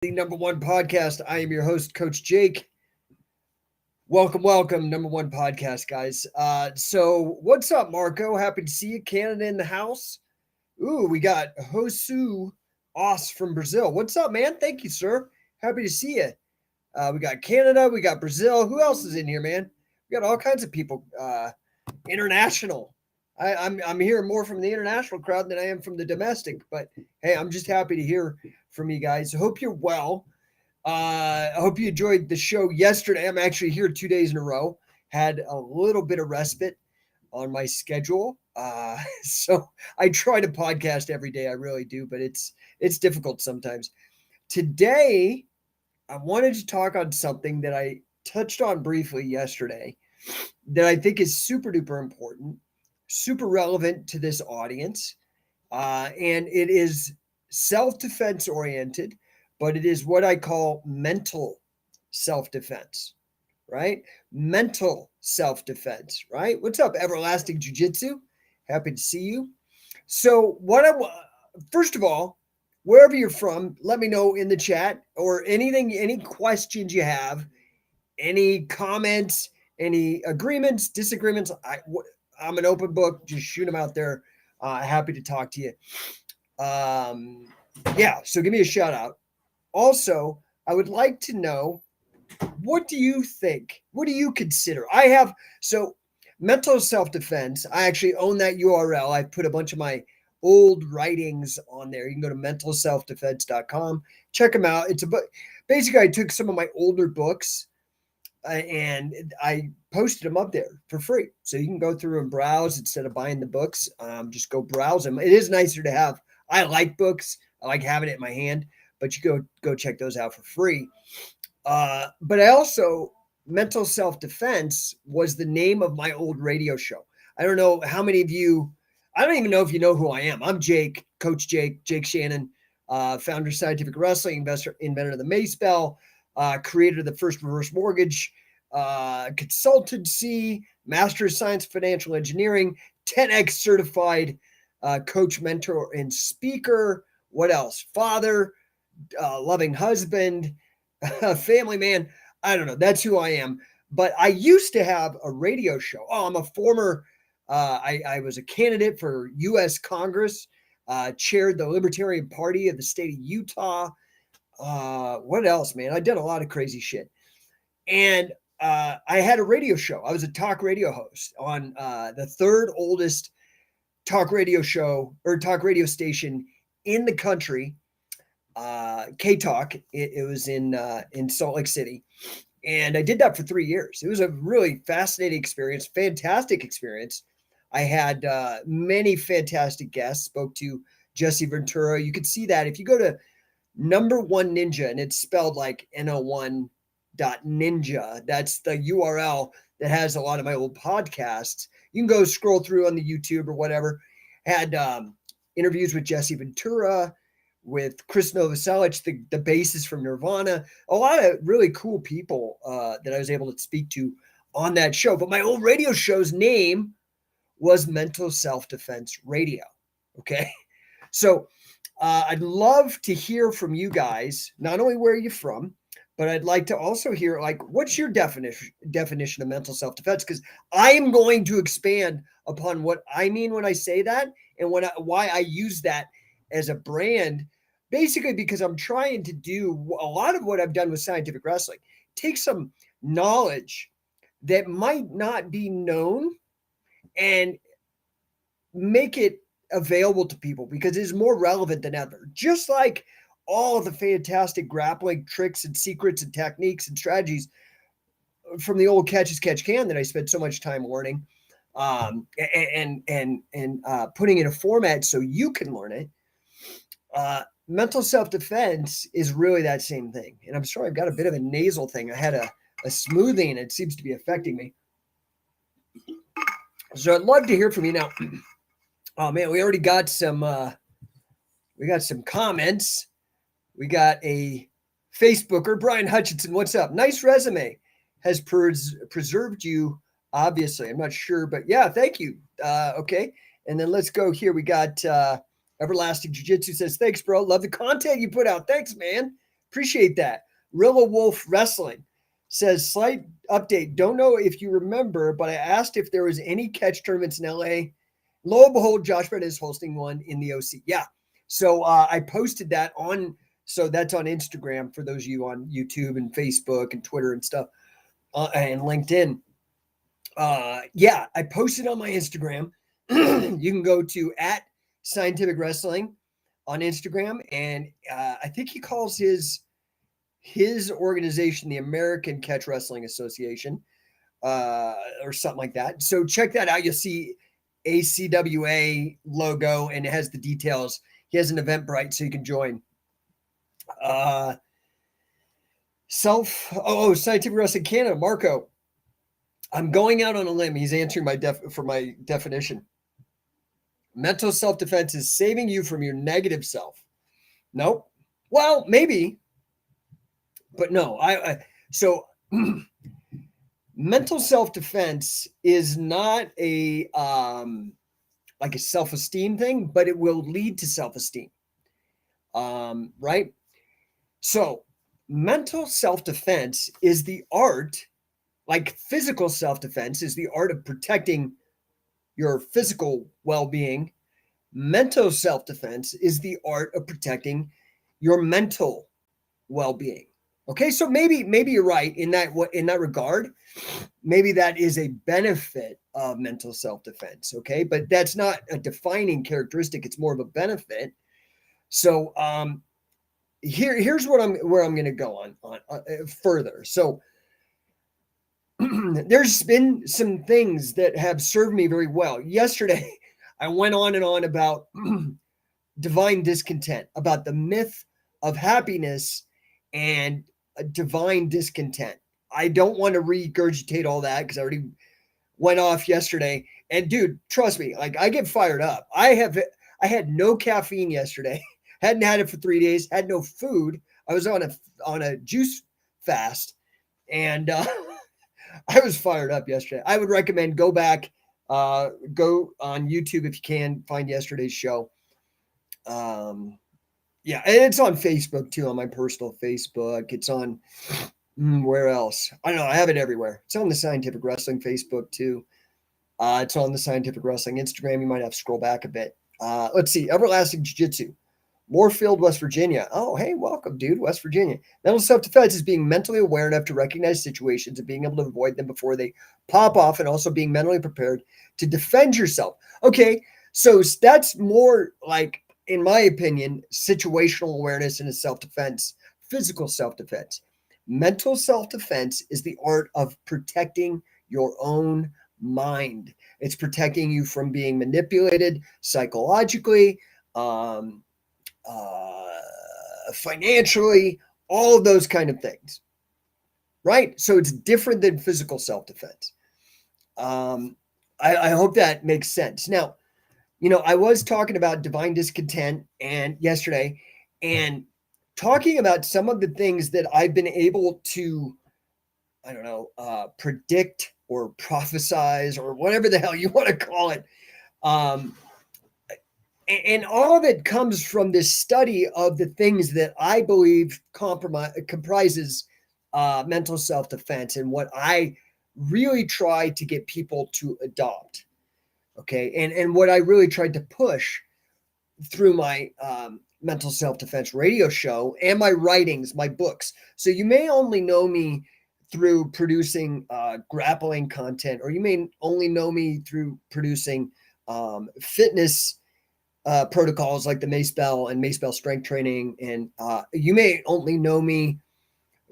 The number one podcast. I am your host, Coach Jake. Welcome, number one podcast, guys. So what's up, Marco? Happy to see you. Canada in the house. Ooh, we got Josu Os from Brazil. What's up, man? Thank you, sir. Happy to see you. We got Canada, we got Brazil. Who else is in here, man? We got all kinds of people. International. I'm hearing more from the international crowd than I am from the domestic. But hey, I'm just happy to hear from you guys. I hope you're well. I hope you enjoyed the show yesterday. I'm actually here 2 days in a row. Had a little bit of respite on my schedule. So I try to podcast every day. I really do, but it's difficult sometimes. Today, I wanted to talk on something that I touched on briefly yesterday that I think is super duper important, super relevant to this audience. And it is self defense oriented, but it is what I call mental self defense, right? Mental self defense, right? What's up, Everlasting Jiu Jitsu? Happy to see you. So, first of all, wherever you're from, let me know in the chat or anything, any questions you have, any comments, any agreements, disagreements. I'm an open book. Just shoot them out there. Happy to talk to you. Yeah, so give me a shout out. Also, I would like to know, what do you think? What do you consider? So mental self-defense. I actually own that URL. I put a bunch of my old writings on there. You can go to mentalselfdefense.com. Check them out. It's a book. Basically, I took some of my older books and I posted them up there for free. So you can go through and browse instead of buying the books. Just go browse them. It is nicer to have. I like books. I like having it in my hand, but you go check those out for free. But I also, mental self-defense was the name of my old radio show. I don't know how many of you, I don't even know if you know who I am. I'm Jake, Coach Jake Shannon, founder of Scientific Wrestling, inventor of the Mace Bell, creator of the first reverse mortgage consultancy, master of science financial engineering, 10x certified coach, mentor, and speaker. What else? Father, loving husband, family man. I don't know. That's who I am. But I used to have a radio show. Oh, I'm a former, I was a candidate for U.S. Congress, chaired the Libertarian Party of the state of Utah. What else, man? I did a lot of crazy shit. And I had a radio show. I was a talk radio host on the third oldest talk radio show or talk radio station in the country, K Talk. It was in Salt Lake City, and I did that for 3 years. It was a really fascinating experience, fantastic experience. I had many fantastic guests. Spoke to Jesse Ventura. You could see that if you go to Number One Ninja, and it's spelled like No1.ninja. That's the URL that has a lot of my old podcasts. You can go scroll through on the YouTube or whatever. Had interviews with Jesse Ventura, with Chris Novoselic, the bassist from Nirvana, a lot of really cool people that I was able to speak to on that show. But my old radio show's name was Mental Self-Defense Radio. Okay. So I'd love to hear from you guys, not only where you're from, but I'd like to also hear, like, what's your definition of mental self-defense? Because I am going to expand upon what I mean when I say that and why I use that as a brand, basically because I'm trying to do a lot of what I've done with scientific wrestling, take some knowledge that might not be known and make it available to people because it is more relevant than ever. Just like all of the fantastic grappling tricks and secrets and techniques and strategies from the old catch as catch can that I spent so much time learning, and putting in a format so you can learn it. Mental self-defense is really that same thing. And I'm sorry, I've got a bit of a nasal thing. I had a smoothie and it seems to be affecting me. So I'd love to hear from you now. Oh man, we already got some comments. We got a Facebooker, Brian Hutchinson. What's up? Nice resume. Has preserved you, obviously. I'm not sure, but yeah, thank you. Okay. And then let's go here. We got Everlasting Jiu Jitsu says, thanks, bro. Love the content you put out. Thanks, man. Appreciate that. Rilla Wolf Wrestling says, slight update. Don't know if you remember, but I asked if there was any catch tournaments in LA. Lo and behold, Josh Brett is hosting one in the OC. Yeah. So I posted that on, so that's on Instagram for those of you on YouTube and Facebook and Twitter and stuff, and LinkedIn. Yeah, I posted on my Instagram. You can go to @Scientific Wrestling on Instagram, and I think he calls his organization the American Catch Wrestling Association, or something like that. So check that out. You'll see ACWA logo, and it has the details. He has an Eventbrite, so you can join. Scientific Wrestling Canada, Marco. I'm going out on a limb. He's answering my definition. Mental self-defense is saving you from your negative self. Nope. Well, maybe, but no. So mental self-defense is not a like a self-esteem thing, but it will lead to self-esteem. Right? So mental self-defense is the art, like physical self-defense is the art of protecting your physical well-being. Mental self-defense is the art of protecting your mental well-being. Okay, so maybe you're right in that regard. Maybe that is a benefit of mental self-defense. Okay, but that's not a defining characteristic. It's more of a benefit. So here's where I'm going to go on further. So there's been some things that have served me very well. Yesterday, I went on and on about divine discontent, about the myth of happiness and divine discontent. I don't want to regurgitate all that because I already went off yesterday. And dude, trust me, like I get fired up. I had no caffeine yesterday. Hadn't had it for 3 days. Had no food. I was on a juice fast, and I was fired up yesterday. I would recommend go back, go on YouTube if you can find yesterday's show. Yeah, and it's on Facebook too, on my personal Facebook. It's on where else? I don't know. I have it everywhere. It's on the Scientific Wrestling Facebook too. It's on the Scientific Wrestling Instagram. You might have to scroll back a bit. Let's see. Everlasting Jiu-Jitsu. Moorfield, West Virginia. Oh, hey, welcome, dude. West Virginia. Mental self-defense is being mentally aware enough to recognize situations and being able to avoid them before they pop off, and also being mentally prepared to defend yourself. Okay, so that's more like, in my opinion, situational awareness and self-defense, physical self-defense. Mental self-defense is the art of protecting your own mind. It's protecting you from being manipulated psychologically, financially, all of those kind of things, right? So it's different than physical self-defense. I hope that makes sense. Now, I was talking about divine discontent and yesterday, and talking about some of the things that I've been able to, predict or prophesize or whatever the hell you want to call it. And all of it comes from this study of the things that I believe comprises mental self-defense, and what I really try to get people to adopt. Okay. And what I really tried to push through my mental self-defense radio show and my writings, my books. So you may only know me through producing grappling content, or you may only know me through producing fitness protocols like the Mace Bell and Mace Bell strength training. And you may only know me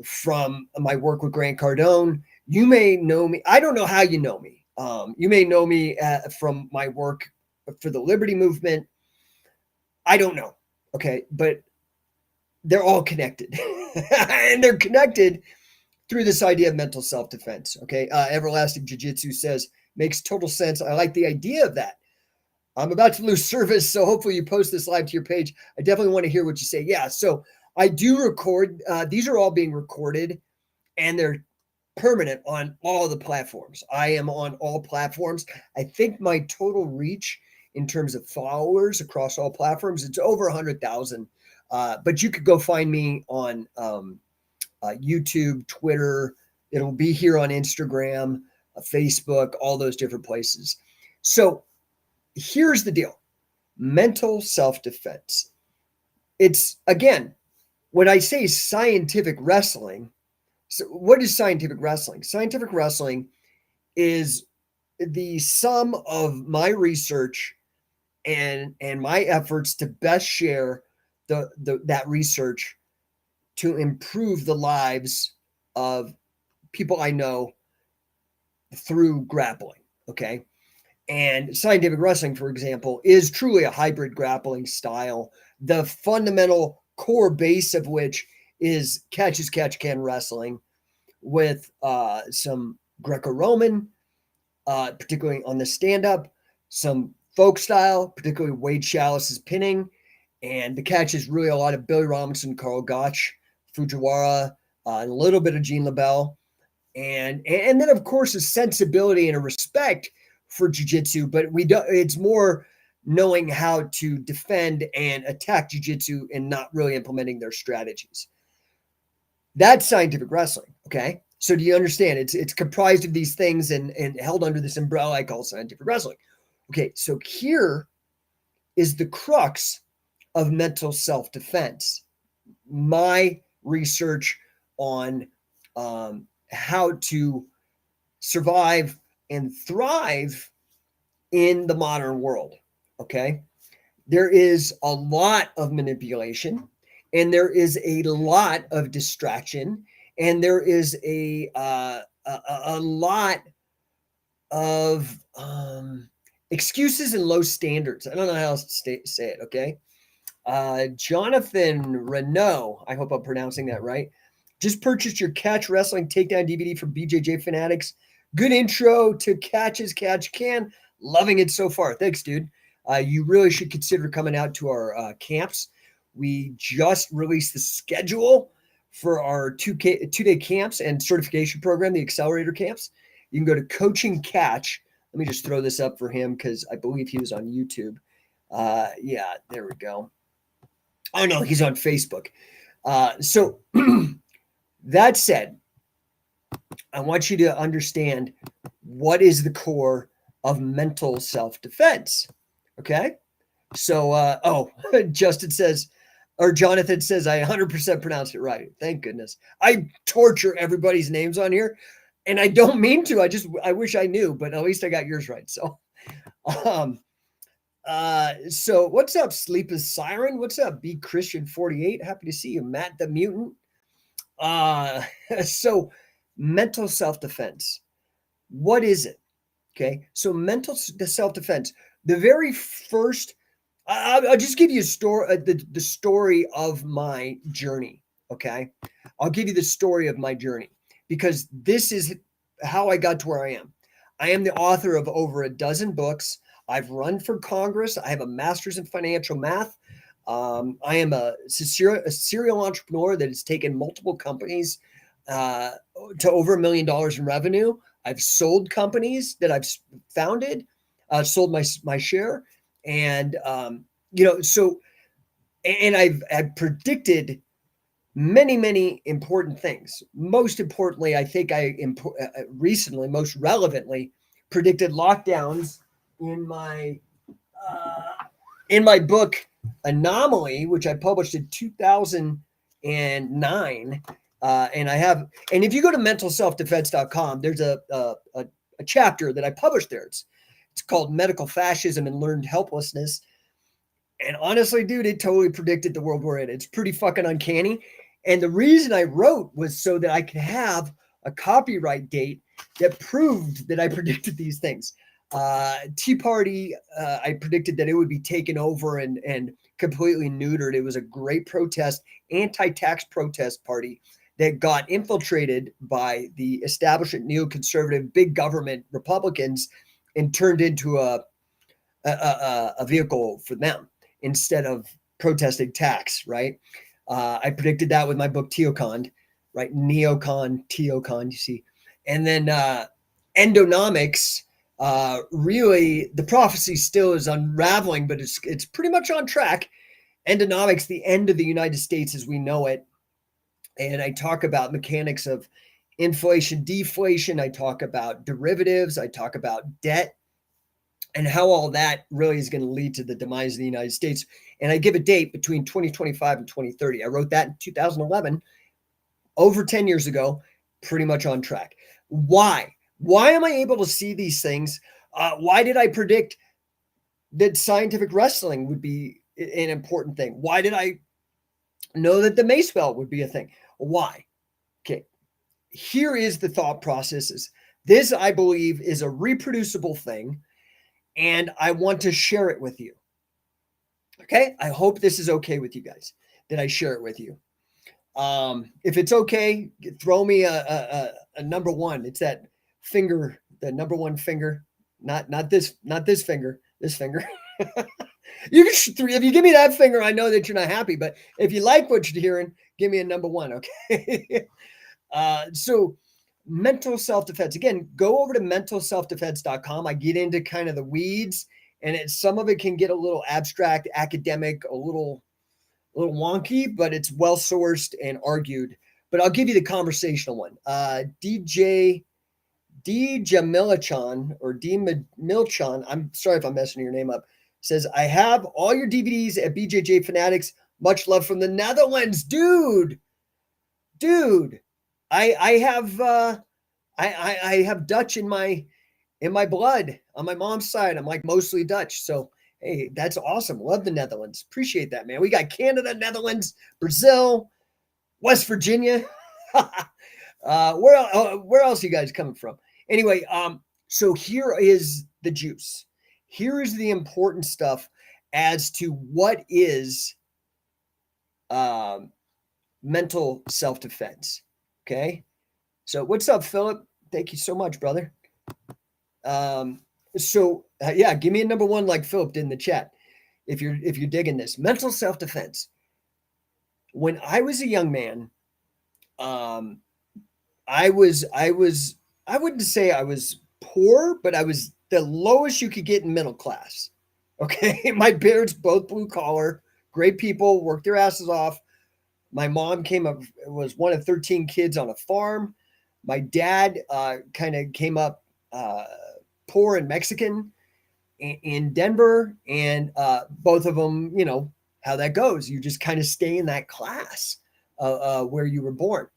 from my work with Grant Cardone. You may know me. I don't know how you know me. You may know me from my work for the Liberty Movement. I don't know. Okay. But they're all connected and they're connected through this idea of mental self-defense. Okay. Everlasting Jiu-Jitsu says, makes total sense. I like the idea of that. I'm about to lose service, so hopefully you post this live to your page. I definitely want to hear what you say. Yeah, so I do record. These are all being recorded, and they're permanent on all the platforms. I am on all platforms. I think my total reach in terms of followers across all platforms, it's over 100,000 But you could go find me on YouTube, Twitter. It'll be here on Instagram, Facebook, all those different places. So here's the deal: mental self-defense. It's, again, when I say scientific wrestling, so what is scientific wrestling? Scientific wrestling is the sum of my research and my efforts to best share that research to improve the lives of people I know through grappling. Okay. And scientific wrestling, for example, is truly a hybrid grappling style, the fundamental core base of which is catch as catch can wrestling with some Greco-Roman, particularly on the stand-up, some folk style, particularly Wade Chalice's pinning, and the catch is really a lot of Billy Robinson, Carl Gotch, Fujiwara, and a little bit of Gene LaBelle, and then of course a sensibility and a respect for jiu-jitsu, but we don't. It's more knowing how to defend and attack jiu-jitsu and not really implementing their strategies. That's scientific wrestling. Okay. So do you understand? It's comprised of these things and held under this umbrella I call scientific wrestling. Okay. So here is the crux of mental self-defense. My research on how to survive and thrive in the modern world. Okay. There is a lot of manipulation, and there is a lot of distraction, and there is a lot of excuses and low standards. I don't know how else to say it. Okay. Jonathan Renault, I hope I'm pronouncing that right, just purchased your Catch Wrestling Takedown DVD from BJJ Fanatics. Good intro to Catch as Catch Can. Loving it so far. Thanks, dude. You really should consider coming out to our camps. We just released the schedule for our two-day camps and certification program, the Accelerator Camps. You can go to Coaching Catch. Let me just throw this up for him because I believe he was on YouTube. Yeah, there we go. Oh, no, he's on Facebook. So that said, I want you to understand what is the core of mental self-defense. Okay. So, Justin says, or Jonathan says, I 100% pronounced it right. Thank goodness. I torture everybody's names on here, and I don't mean to. I wish I knew, but at least I got yours right. So, so what's up, Sleepless Siren? What's up, B Christian 48? Happy to see you, Matt the Mutant. So mental self-defense. What is it? Okay. So mental self-defense, the very first, I'll just give you a story, the story of my journey. Okay. I'll give you the story of my journey because this is how I got to where I am. I am the author of over a dozen books. I've run for Congress. I have a master's in financial math. I am a serial entrepreneur that has taken multiple companies to over $1 million in revenue. I've sold companies that I've founded, sold my share, and so, and I've predicted many important things. Most importantly, I think I recently, most relevantly, predicted lockdowns in my book Anomaly, which I published in 2009. And I have, and if you go to mentalselfdefense.com, there's a chapter that I published there. It's called Medical Fascism and Learned Helplessness. And honestly, dude, it totally predicted the world we're in. It's pretty fucking uncanny. And the reason I wrote was so that I could have a copyright date that proved that I predicted these things. Tea Party, I predicted that it would be taken over and completely neutered. It was a great protest, anti-tax protest party that got infiltrated by the establishment neoconservative big government Republicans and turned into a vehicle for them instead of protesting tax, right? I predicted that with my book Teocon, right? Neocon, Teocon, you see. And then Endonomics, really the prophecy still is unraveling, but it's pretty much on track. endonomics, the end of the United States as we know it. And I talk about mechanics of inflation, deflation. I talk about derivatives. I talk about debt and how all that really is going to lead to the demise of the United States. And I give a date between 2025 and 2030. I wrote that in 2011, over 10 years ago, pretty much on track. Why? Why am I able to see these things? Why did I predict that scientific wrestling would be an important thing? Why did I know that the mace belt would be a thing? Why? Okay, here is the thought processes. This, I believe, is a reproducible thing, and I want to share it with you. Okay, I hope this is okay with you guys, that I share it with you. If it's okay, throw me a number one. It's that finger, the number one finger, not this finger, this finger. You can, if you give me that finger, I know that you're not happy. But if you like what you're hearing, give me a number one, okay? So mental self-defense. Again, go over to mentalselfdefense.com. I get into kind of the weeds, and some of it can get a little abstract, academic, a little wonky, but it's well sourced and argued. But I'll give you the conversational one. DJ D Jamilachan or D Milchan, I'm sorry if I'm messing your name up, says, I have all your DVDs at BJJ Fanatics. Much love from the Netherlands. Dude. I have Dutch in my blood on my mom's side. I'm like mostly Dutch. So hey, that's awesome. Love the Netherlands. Appreciate that, man. We got Canada, Netherlands, Brazil, West Virginia. Where else are you guys coming from? Anyway, so here is the juice. Here is the important stuff as to what is mental self-defense. Okay. So what's up, Philip? Thank you so much, brother. Yeah, give me a number one like Philip did in the chat if you're digging this. Mental self-defense. When I was a young man, I wouldn't say I was poor, but I was the lowest you could get in middle class. Okay. My parents both blue collar, great people, worked their asses off. My mom was one of 13 kids on a farm. My dad kind of came up poor and Mexican in Denver, and both of them, you know how that goes. You just kind of stay in that class where you were born.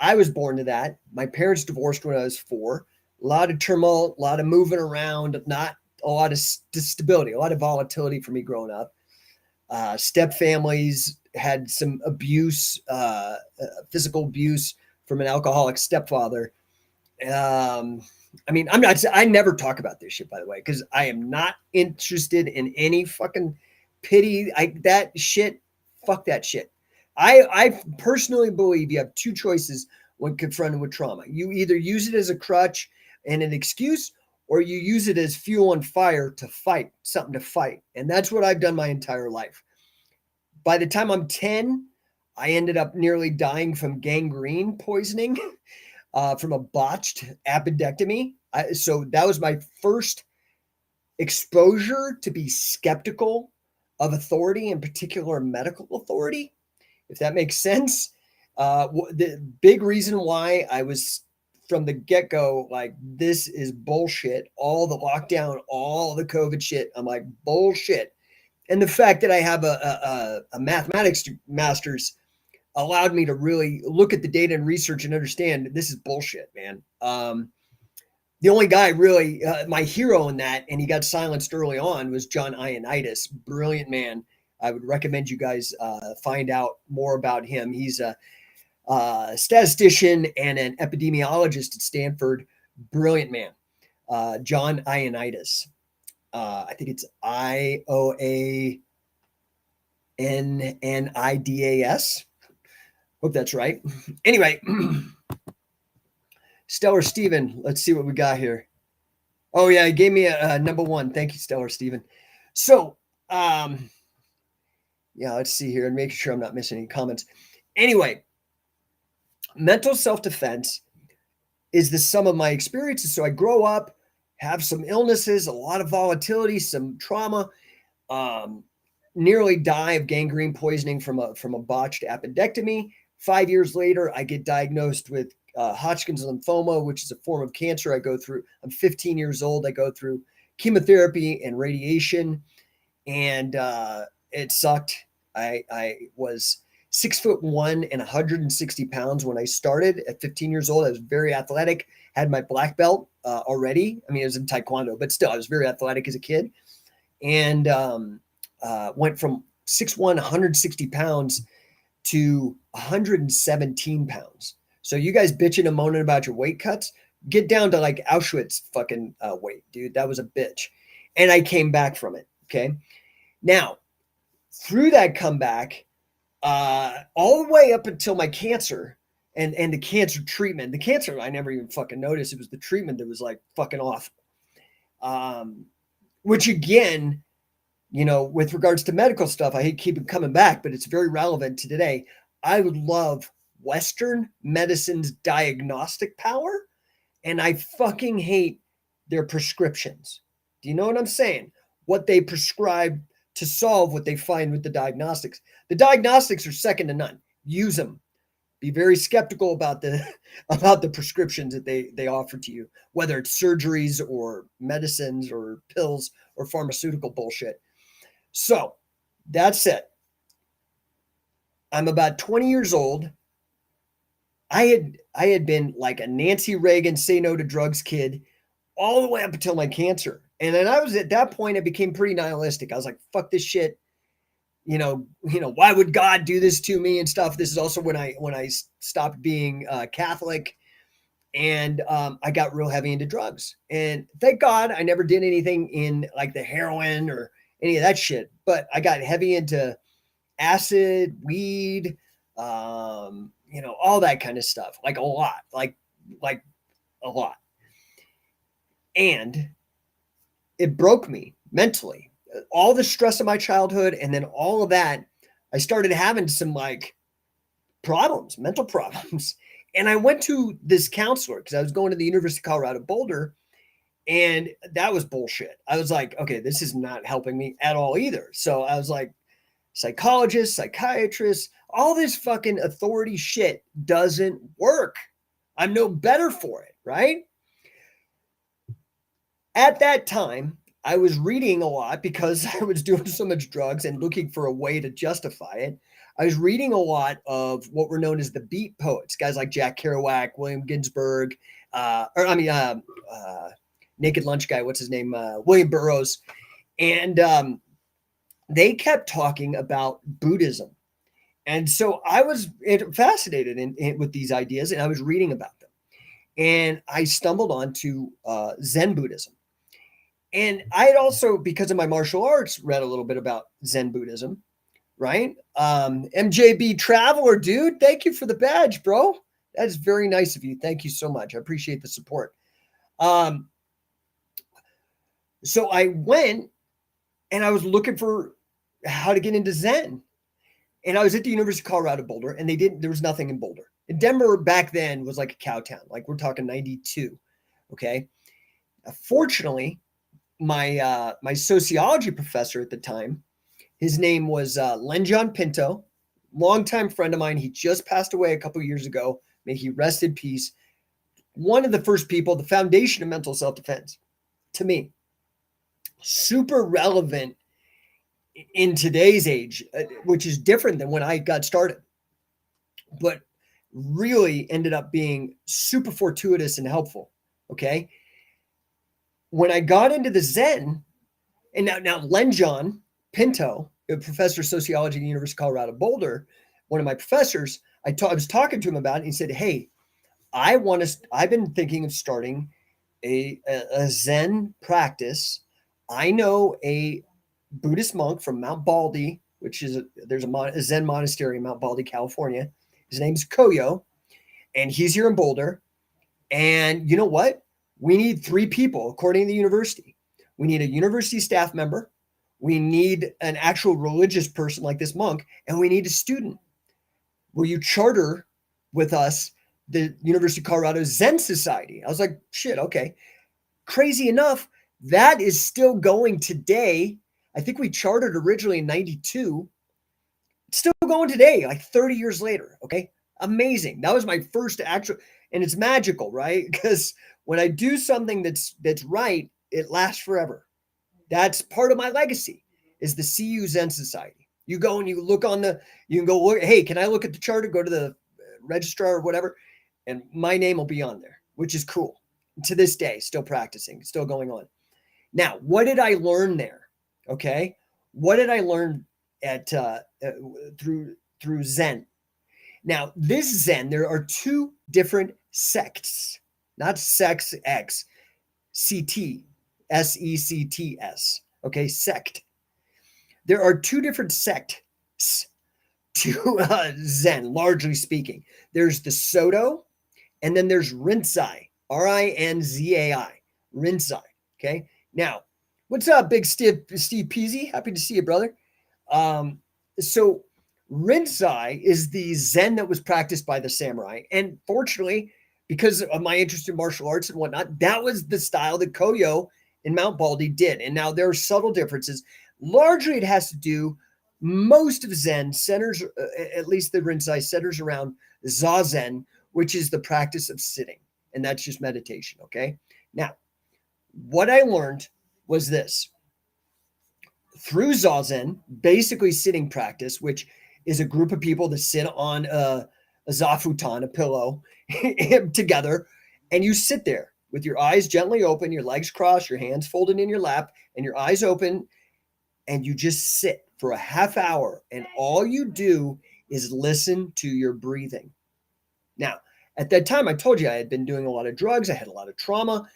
I was born to that. My parents divorced when I was 4. A lot of turmoil, a lot of moving around, not a lot of stability, a lot of volatility for me growing up. Step families had some abuse, physical abuse from an alcoholic stepfather. I mean, I never talk about this shit, by the way, because I am not interested in any fucking pity. That shit, fuck that shit. I personally believe you have 2 choices when confronted with trauma. You either use it as a crutch and an excuse, or you use it as fuel and fire to fight, something to fight. And that's what I've done my entire life. By the time I'm 10, I ended up nearly dying from gangrene poisoning from a botched appendectomy. So that was my first exposure to be skeptical of authority, in particular medical authority, if that makes sense. The big reason why I was from the get-go like, this is bullshit, all the lockdown, all the COVID shit, I'm like, bullshit. And the fact that I have a mathematics master's allowed me to really look at the data and research and understand this is bullshit, man. The only guy really, my hero in that, and he got silenced early on, was John Ioannidis. Brilliant man. I would recommend you guys find out more about him. He's a statistician and an epidemiologist at Stanford. Brilliant man. John Ioannidis. I think it's Ioannidis. Hope that's right. Anyway, Stellar Steven, let's see what we got here. Oh, yeah, he gave me a number one. Thank you, Stellar Steven. So, yeah, let's see here and make sure I'm not missing any comments. Anyway, mental self-defense is the sum of my experiences. So I grow up, have some illnesses, a lot of volatility, some trauma. nearly die of gangrene poisoning from a botched appendectomy. 5 years later, I get diagnosed with Hodgkin's lymphoma, which is a form of cancer I go through. I'm 15 years old. I go through chemotherapy and radiation, and it sucked. I was 6'1" and 160 pounds when I started at 15 years old. I was very athletic, had my black belt already. I mean, it was in Taekwondo, but still, I was very athletic as a kid, and went from 6'1", 160 pounds to 117 pounds. So you guys bitching and moaning about your weight cuts, get down to like Auschwitz fucking weight, dude. That was a bitch. And I came back from it. Okay. Now, through that comeback, all the way up until my cancer and the cancer treatment. The cancer, I never even fucking noticed. It was the treatment that was like fucking awful. Which again, with regards to medical stuff, I hate keeping coming back, but it's very relevant to today. I would love Western medicine's diagnostic power, and I fucking hate their prescriptions. Do you know what I'm saying? What they prescribe to solve what they find with the diagnostics. The diagnostics are second to none. Use them. Be very skeptical about the prescriptions that they offer to you, whether it's surgeries or medicines or pills or pharmaceutical bullshit. So that's it. I'm about 20 years old. I had been like a Nancy Reagan say no to drugs kid all the way up until my cancer. And then I was at that point, I became pretty nihilistic. I was like, fuck this shit. Why would God do this to me and stuff? This is also when I stopped being Catholic, and I got real heavy into drugs. And thank God I never did anything in like the heroin or any of that shit. But I got heavy into acid, weed, all that kind of stuff, like a lot, like a lot. And it broke me mentally. All the stress of my childhood and then all of that, I started having some like problems, mental problems. And I went to this counselor because I was going to the University of Colorado Boulder, and that was bullshit. I was like, okay, this is not helping me at all either. So I was like, psychologist, psychiatrist, all this fucking authority shit doesn't work. I'm no better for it, right? At that time, I was reading a lot because I was doing so much drugs and looking for a way to justify it. I was reading a lot of what were known as the beat poets, guys like Jack Kerouac, William Ginsburg, Naked Lunch guy, what's his name? William Burroughs. And they kept talking about Buddhism. And so I was fascinated with these ideas, and I was reading about them. And I stumbled onto Zen Buddhism. And I had also, because of my martial arts, read a little bit about Zen Buddhism, right? MJB Traveler, dude, thank you for the badge, bro. That is very nice of you. Thank you so much. I appreciate the support. So I went and I was looking for how to get into Zen. And I was at the University of Colorado Boulder, and there was nothing in Boulder. And Denver back then was like a cow town. Like we're talking 92. Okay. Fortunately, my sociology professor at the time, his name was Len John Pinto, longtime friend of mine. He just passed away a couple of years ago. May he rest in peace. One of the first people, the foundation of mental self-defense, to me, super relevant in today's age, which is different than when I got started, but really ended up being super fortuitous and helpful. Okay. When I got into the Zen, and now Len John Pinto, a professor of sociology at the University of Colorado Boulder, one of my professors, I was talking to him about it, and he said, hey, I've been thinking of starting a Zen practice. I know a Buddhist monk from Mount Baldy, which is there's a Zen monastery in Mount Baldy, California. His name's Koyo, and he's here in Boulder. And you know what? We need 3 people, according to the university. We need a university staff member. We need an actual religious person like this monk, and we need a student. Will you charter with us the University of Colorado Zen Society? I was like, shit, okay. Crazy enough, that is still going today. I think we chartered originally in 92. It's still going today, like 30 years later. Okay. Amazing. That was my first actual, and it's magical, right? Because when I do something that's right, it lasts forever. That's part of my legacy is the CU Zen Society. You go and you look on the, you can go look, hey, can I look at the charter? Go to the registrar or whatever, and my name will be on there, which is cool. To this day, still practicing, still going on. Now, what did I learn there? Okay, what did I learn at through Zen? Now, this Zen, there are two different sects, not sex X, CT, SECTS. Okay, sect. There are two different sects to Zen, largely speaking. There's the Soto, and then there's Rinzai, Rinzai, Rinzai. Okay, now, what's up, Big Steve Peasy? Happy to see you, brother. So Rinzai is the Zen that was practiced by the samurai. And fortunately, because of my interest in martial arts and whatnot, that was the style that Koyo in Mount Baldy did. And now there are subtle differences. Largely, it has to do, most of Zen centers, at least the Rinzai centers around Zazen, which is the practice of sitting. And that's just meditation, okay? Now, what I learned was this. Through Zazen, basically sitting practice, which is a group of people that sit on a zafuton, a pillow, together, and you sit there with your eyes gently open, your legs crossed, your hands folded in your lap, and your eyes open, and you just sit for a half hour, and all you do is listen to your breathing. Now, at that time, I told you I had been doing a lot of drugs, I had a lot of trauma,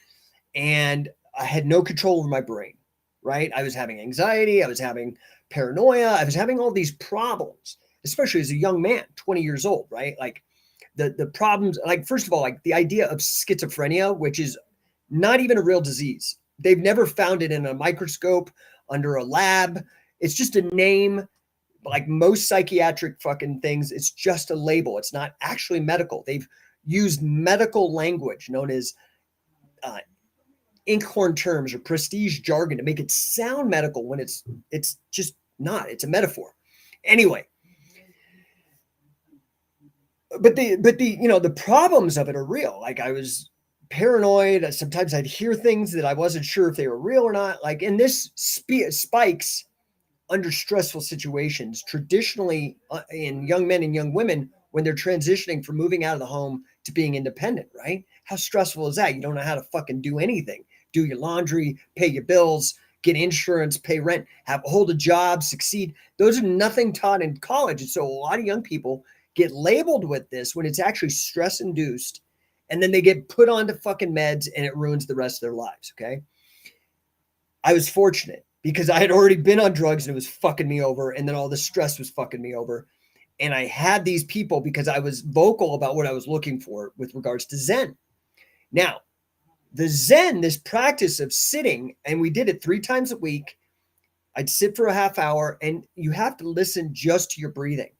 and I had no control over my brain, right? I was having anxiety, I was having paranoia, I was having all these problems, especially as a young man, 20 years old, right? Like the problems, like, first of all, like the idea of schizophrenia, which is not even a real disease. They've never found it in a microscope under a lab. It's just a name. Like most psychiatric fucking things, it's just a label. It's not actually medical. They've used medical language known as inkhorn terms or prestige jargon to make it sound medical when it's just not. It's a metaphor. Anyway, but the problems of it are real. Like I was paranoid. Sometimes I'd hear things that I wasn't sure if they were real or not. Like, and this spikes under stressful situations, traditionally in young men and young women when they're transitioning from moving out of the home to being independent, right? How stressful is that? You don't know how to fucking do anything. Do your laundry, pay your bills, get insurance, pay rent, hold a job, succeed. Those are nothing taught in college. And so a lot of young people get labeled with this when it's actually stress induced. And then they get put onto fucking meds and it ruins the rest of their lives. Okay. I was fortunate because I had already been on drugs and it was fucking me over. And then all the stress was fucking me over. And I had these people because I was vocal about what I was looking for with regards to Zen. Now, the Zen, this practice of sitting, and we did it 3 times a week. I'd sit for a half hour and you have to listen just to your breathing.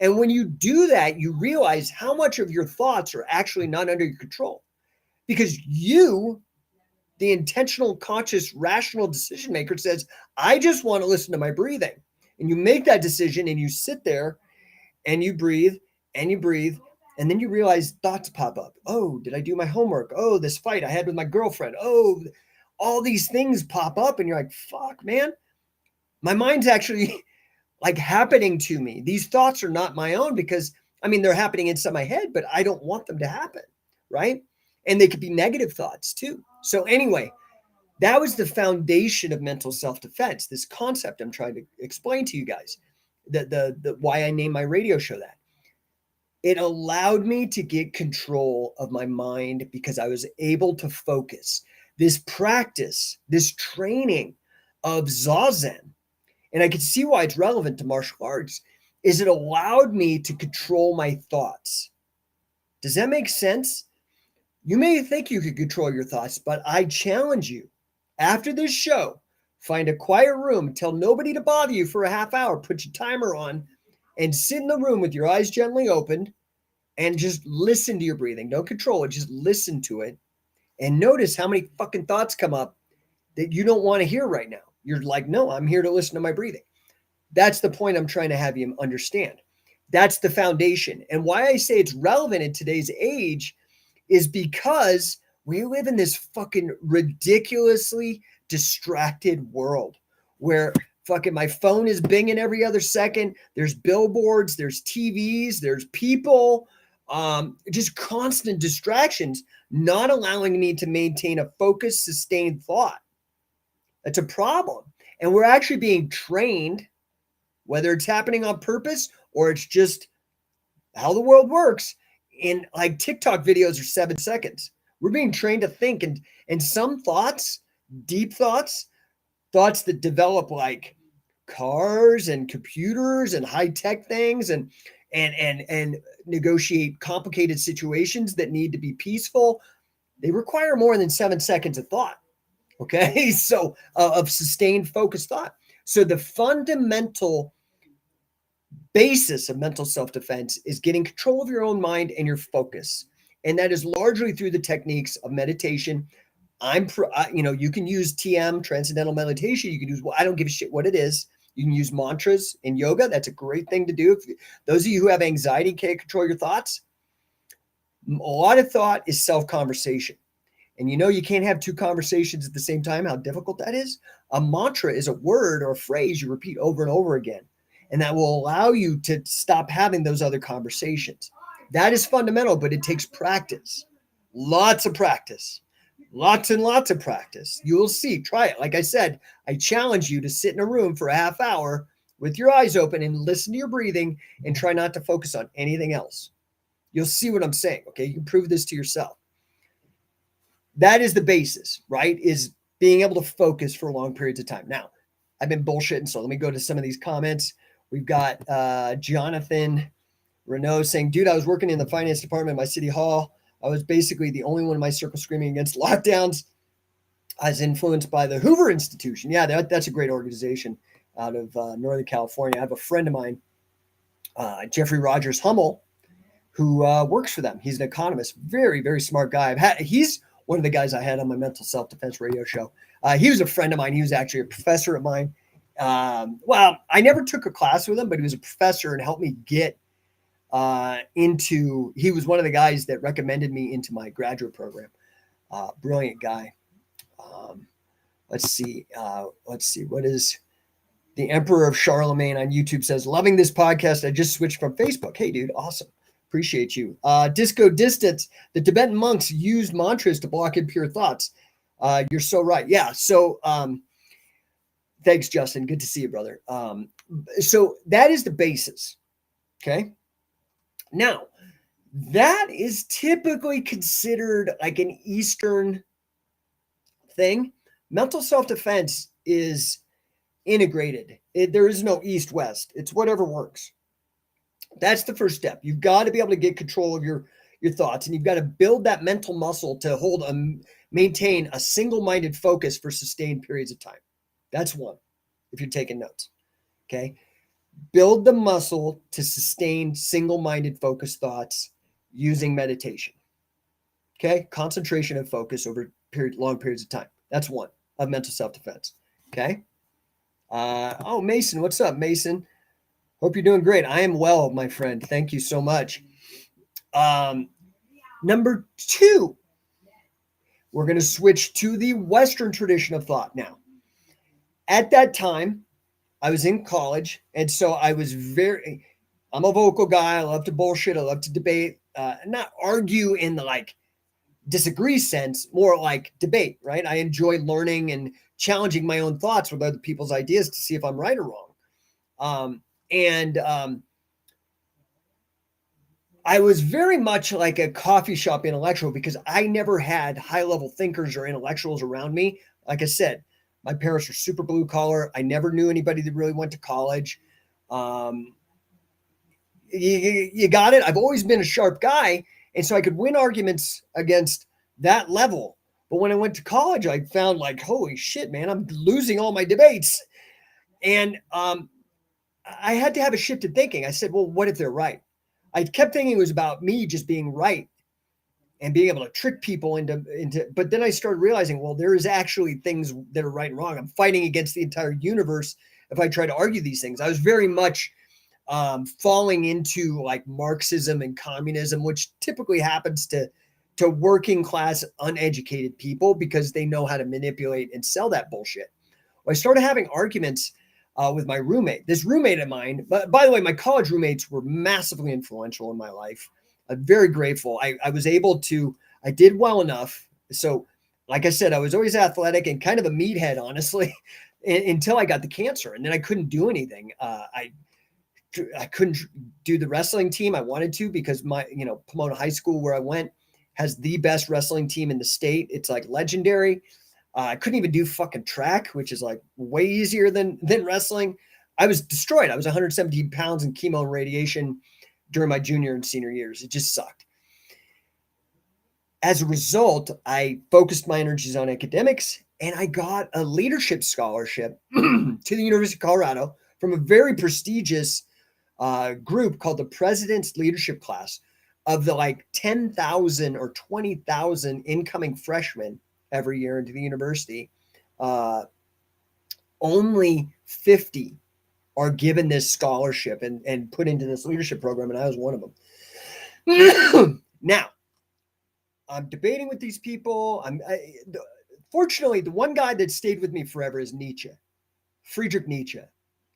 And when you do that, you realize how much of your thoughts are actually not under your control because you, the intentional, conscious, rational decision maker says, I just want to listen to my breathing. And you make that decision and you sit there and you breathe and you breathe. And then you realize thoughts pop up. Oh, did I do my homework? Oh, this fight I had with my girlfriend. Oh, all these things pop up and you're like, fuck, man, my mind's actually like happening to me. These thoughts are not my own because, I mean, they're happening inside my head, but I don't want them to happen, right? And they could be negative thoughts too. So anyway, that was the foundation of mental self-defense, this concept I'm trying to explain to you guys, the why I named my radio show that. It allowed me to get control of my mind because I was able to focus. This practice, this training of Zazen, and I could see why it's relevant to martial arts, is it allowed me to control my thoughts. Does that make sense? You may think you could control your thoughts, but I challenge you, after this show, find a quiet room, tell nobody to bother you for a half hour, put your timer on, and sit in the room with your eyes gently opened and just listen to your breathing. Don't control it, just listen to it. And notice how many fucking thoughts come up that you don't want to hear right now. You're like, no, I'm here to listen to my breathing. That's the point I'm trying to have you understand. That's the foundation. And why I say it's relevant in today's age is because we live in this fucking ridiculously distracted world where fucking my phone is binging every other second. There's billboards, there's TVs, there's people, just constant distractions, not allowing me to maintain a focused, sustained thought. That's a problem. And we're actually being trained, whether it's happening on purpose or it's just how the world works. In like TikTok videos are 7 seconds. We're being trained to think, and some thoughts, deep thoughts that develop like cars and computers and high-tech things and negotiate complicated situations that need to be peaceful. They require more than 7 seconds of thought. Okay. So of sustained focused thought. So the fundamental basis of mental self-defense is getting control of your own mind and your focus. And that is largely through the techniques of meditation. You can use TM, transcendental meditation. You can use, I don't give a shit what it is. You can use mantras in yoga. That's a great thing to do. Those of you who have anxiety can't control your thoughts. A lot of thought is self-conversation. And you can't have two conversations at the same time, how difficult that is. A mantra is a word or a phrase you repeat over and over again. And that will allow you to stop having those other conversations. That is fundamental, but it takes practice. Lots of practice. Lots and lots of practice. You will see. Try it. Like I said, I challenge you to sit in a room for a half hour with your eyes open and listen to your breathing and try not to focus on anything else. You'll see what I'm saying, okay? You can prove this to yourself. That is the basis, right? Is being able to focus for long periods of time. Now, I've been bullshitting, so let me go to some of these comments. We've got Jonathan Renault saying, dude, I was working in the finance department at my city hall. I was basically the only one in my circle screaming against lockdowns. I was influenced by the Hoover Institution. Yeah, that's a great organization out of Northern California. I have a friend of mine, Jeffrey Rogers Hummel, who works for them. He's an economist, very, very smart guy. He's one of the guys I had on my mental self-defense radio show. He was a friend of mine. He was actually a professor of mine. Well, I never took a class with him, but he was a professor and helped me get he was one of the guys that recommended me into my graduate program. Brilliant guy. Let's see. What is the Emperor of Charlemagne on YouTube says, loving this podcast. I just switched from Facebook. Hey, dude. Awesome. Appreciate you. Disco Distance. The Tibetan monks used mantras to block impure thoughts. You're so right. Yeah. So, thanks, Justin. Good to see you, brother. So that is the basis. Okay. Now, that is typically considered like an Eastern thing. Mental self-defense is integrated. There is no East-West. It's whatever works. That's the first step. You've got to be able to get control of your thoughts, and you've got to build that mental muscle to maintain a single-minded focus for sustained periods of time. That's one, if you're taking notes. Okay. Build the muscle to sustain single-minded focused thoughts using meditation. Okay. Concentration and focus over long periods of time. That's one of mental self-defense. Okay. Oh, Mason, what's up, Mason? Hope you're doing great. I am well, my friend. Thank you so much. Number two, we're going to switch to the Western tradition of thought now. At that time, I was in college, and so I'm a vocal guy. I love to bullshit. I love to debate, not argue in the like disagree sense, more like debate, right? I enjoy learning and challenging my own thoughts with other people's ideas to see if I'm right or wrong. I was very much like a coffee shop intellectual because I never had high-level thinkers or intellectuals around me. Like I said, my parents were super blue collar. I never knew anybody that really went to college. You got it. I've always been a sharp guy. And so I could win arguments against that level. But when I went to college, I found like, holy shit, man, I'm losing all my debates. And I had to have a shift in thinking. I said, well, what if they're right? I kept thinking it was about me just being right. and being able to trick people into. But then I started realizing, well, there is actually things that are right and wrong. I'm fighting against the entire universe if I try to argue these things. I was very much falling into like Marxism and communism, which typically happens to working class uneducated people because they know how to manipulate and sell that bullshit. Well, I started having arguments with my roommate. This roommate of mine, but by the way, my college roommates were massively influential in my life. I'm very grateful. I was able to, I did well enough. So, like I said, I was always athletic and kind of a meathead, honestly, until I got the cancer. And then I couldn't do anything. I couldn't do the wrestling team I wanted to because my, Pomona High School where I went has the best wrestling team in the state. It's like legendary. I couldn't even do fucking track, which is like way easier than wrestling. I was destroyed. I was 117 pounds in chemo and radiation during my junior and senior years. It just sucked. As a result, I focused my energies on academics and I got a leadership scholarship to the University of Colorado from a very prestigious group called the President's Leadership Class. Of the like 10,000 or 20,000 incoming freshmen every year into the university, only 50 are given this scholarship and put into this leadership program, and I was one of them. Now, I'm debating with these people. Fortunately, the one guy that stayed with me forever is Nietzsche, Friedrich Nietzsche,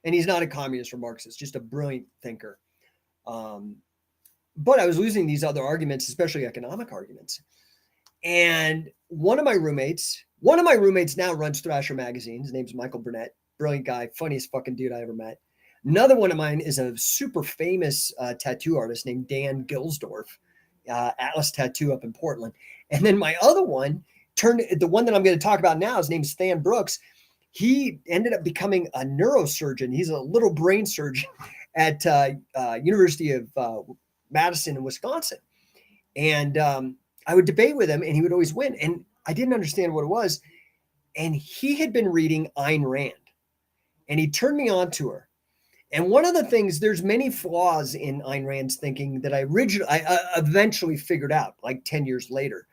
and he's not a communist or Marxist, just a brilliant thinker. But I was losing these other arguments, especially economic arguments. And one of my roommates now runs Thrasher Magazine. His name's Michael Burnett. Brilliant guy, funniest fucking dude I ever met. Another one of mine is a super famous tattoo artist named Dan Gilsdorf, Atlas Tattoo up in Portland. And then my other one the one that I'm going to talk about now, his name's Stan Brooks. He ended up becoming a neurosurgeon. He's a little brain surgeon at University of Madison in Wisconsin. And I would debate with him and he would always win. And I didn't understand what it was. And he had been reading Ayn Rand and he turned me on to her. And one of the things, there's many flaws in Ayn Rand's thinking that I eventually figured out like 10 years later.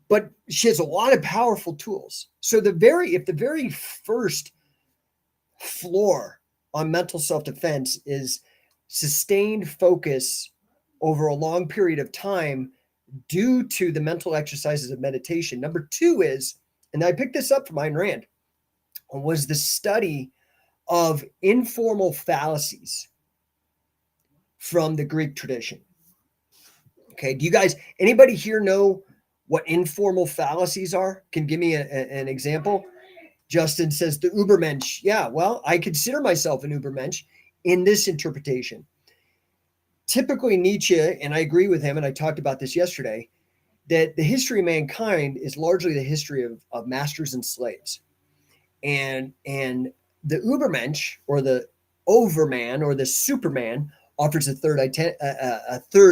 But she has a lot of powerful tools. So if the very first floor on mental self-defense is sustained focus over a long period of time due to the mental exercises of meditation. Number two is, and I picked this up from Ayn Rand, was the study of informal fallacies from the Greek tradition. Okay, do you guys, anybody here know what informal fallacies are? Can give me an example? Justin says the Ubermensch. Yeah, well, I consider myself an Ubermensch in this interpretation. Typically Nietzsche, and I agree with him, and I talked about this yesterday, that the history of mankind is largely the history of masters and slaves. And the Ubermensch, or the Overman, or the Superman, offers a third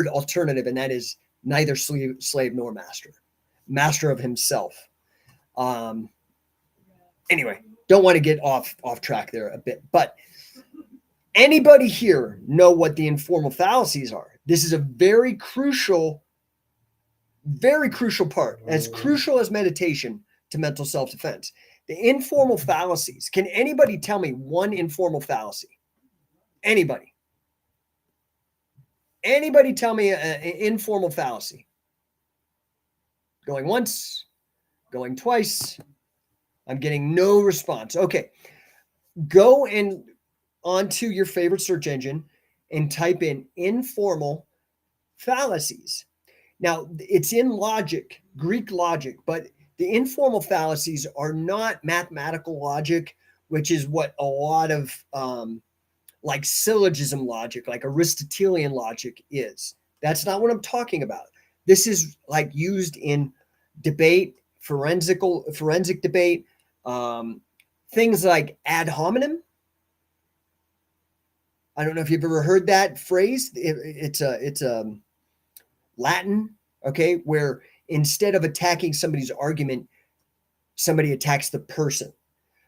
alternative, and that is neither slave nor master of himself. Anyway, don't want to get off track there a bit, but anybody here know what the informal fallacies are? This is a very crucial part, as crucial as meditation to mental self-defense. The informal fallacies. Can anybody tell me one informal fallacy? Anybody tell me an informal fallacy? Going once, going twice. I'm getting no response. Okay. Go and onto your favorite search engine and type in informal fallacies. Now, it's in logic, Greek logic, but the informal fallacies are not mathematical logic, which is what a lot of like syllogism logic, like Aristotelian logic is. That's not what I'm talking about. This is like used in debate, forensic debate, things like ad hominem. I don't know if you've ever heard that phrase. It's a Latin, okay, where instead of attacking somebody's argument, somebody attacks the person.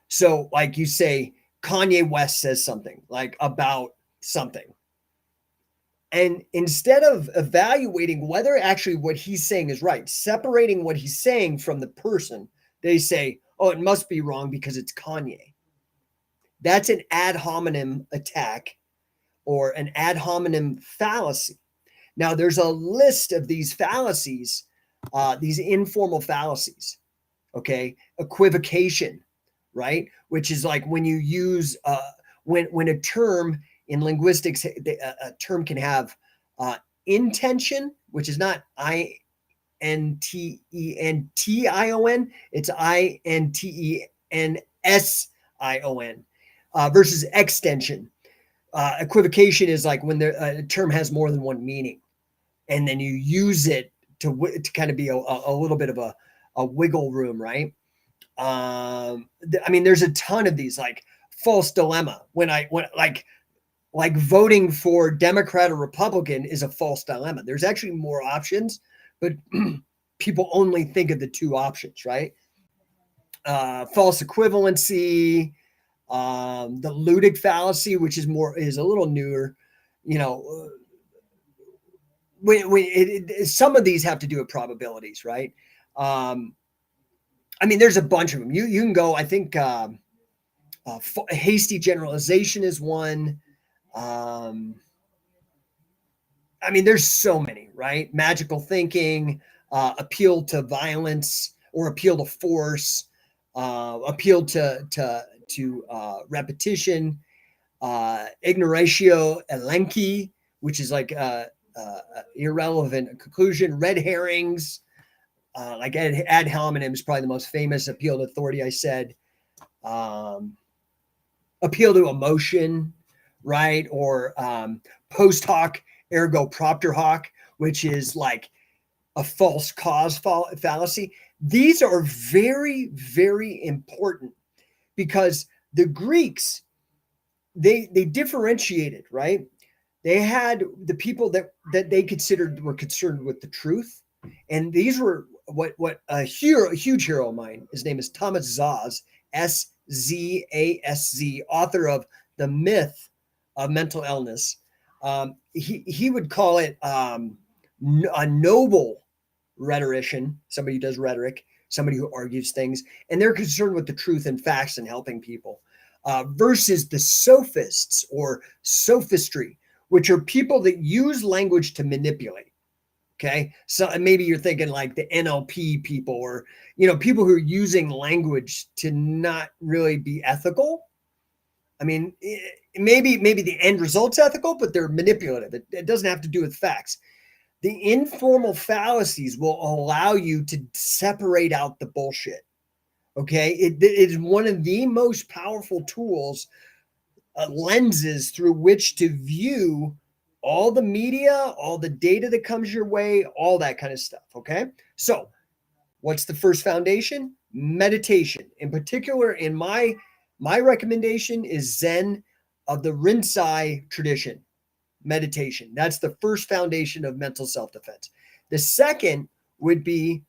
So like you say, Kanye West says something like about something. And instead of evaluating whether actually what he's saying is right, separating what he's saying from the person, they say, oh, it must be wrong because it's Kanye. That's an ad hominem attack or an ad hominem fallacy. Now, there's a list of these fallacies, these informal fallacies, okay? Equivocation, right? Which is like when you use, when a term in linguistics, a term can have intention, which is not Intention, it's Intension, versus extension. Equivocation is like when a term has more than one meaning, and then you use it to kind of be a little bit of a wiggle room, right? I mean, there's a ton of these, like false dilemma. When like voting for Democrat or Republican is a false dilemma. There's actually more options, but people only think of the two options, right? False equivalency, the ludic fallacy, which is a little newer, you know. Some of these have to do with probabilities, right? I mean, there's a bunch of them. You can go. I think hasty generalization is one. I mean, there's so many, right? Magical thinking, appeal to violence or appeal to force, appeal to repetition, ignoratio elenchi, which is like irrelevant conclusion, red herrings, like ad hominem is probably the most famous. Appeal to authority, I said. Appeal to emotion, right? Or post hoc ergo propter hoc, which is like a false cause fallacy. These are very, very important because the Greeks, they differentiated, right? They had the people that they considered were concerned with the truth, and these were what a huge hero of mine. His name is Thomas Szaszz, Szaszz, author of The Myth of Mental Illness. He would call it a noble rhetorician, somebody who does rhetoric, somebody who argues things, and they're concerned with the truth and facts and helping people, versus the sophists or sophistry, which are people that use language to manipulate. Okay. So maybe you're thinking like the NLP people, or, people who are using language to not really be ethical. I mean, maybe the end result's ethical, but they're manipulative. It doesn't have to do with facts. The informal fallacies will allow you to separate out the bullshit. Okay. It is one of the most powerful tools, lenses through which to view all the media, all the data that comes your way, all that kind of stuff. Okay. So what's the first foundation? Meditation. In particular, in my recommendation is Zen of the Rinzai tradition, meditation. That's the first foundation of mental self-defense. The second would be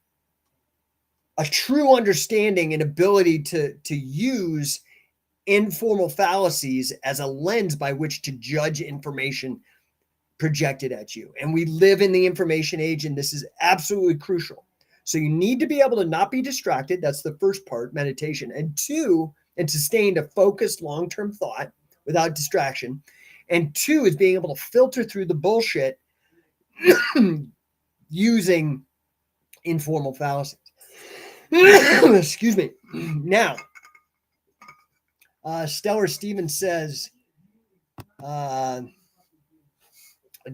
a true understanding and ability to use informal fallacies as a lens by which to judge information projected at you. And we live in the information age, and this is absolutely crucial. So you need to be able to not be distracted. That's the first part, meditation. And two, and sustained a focused long-term thought without distraction. And two is being able to filter through the bullshit using informal fallacies. Excuse me. Now, Stellar Stevens says,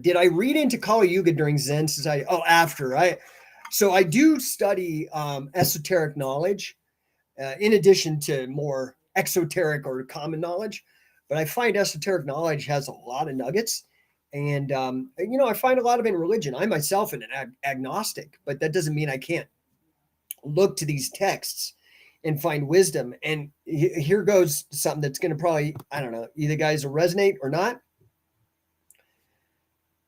did I read into Kali Yuga during Zen Society? Oh, after. So I do study esoteric knowledge, in addition to more exoteric or common knowledge. But I find esoteric knowledge has a lot of nuggets. And, I find a lot of it in religion. I myself am an agnostic, but that doesn't mean I can't look to these texts and find wisdom. And here goes something that's going to probably, I don't know, either guys will resonate or not.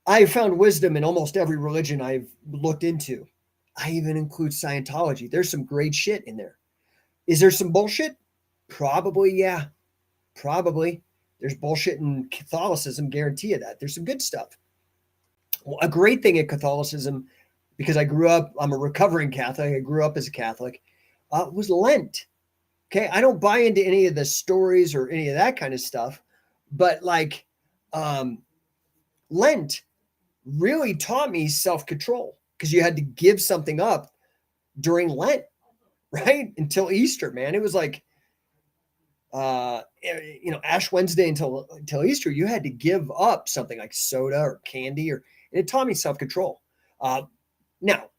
I found wisdom in almost every religion I've looked into. I even include Scientology. There's some great shit in there. Is there some bullshit? Probably, yeah. Probably. There's bullshit in Catholicism, guarantee you that. There's some good stuff. Well, a great thing in Catholicism, because I'm a recovering Catholic, I grew up as a Catholic, was Lent. Okay. I don't buy into any of the stories or any of that kind of stuff, but like um, Lent really taught me self control because you had to give something up during Lent, right? Until Easter, man. It was like, Ash Wednesday until Easter, you had to give up something like soda or candy, and it taught me self control. Now,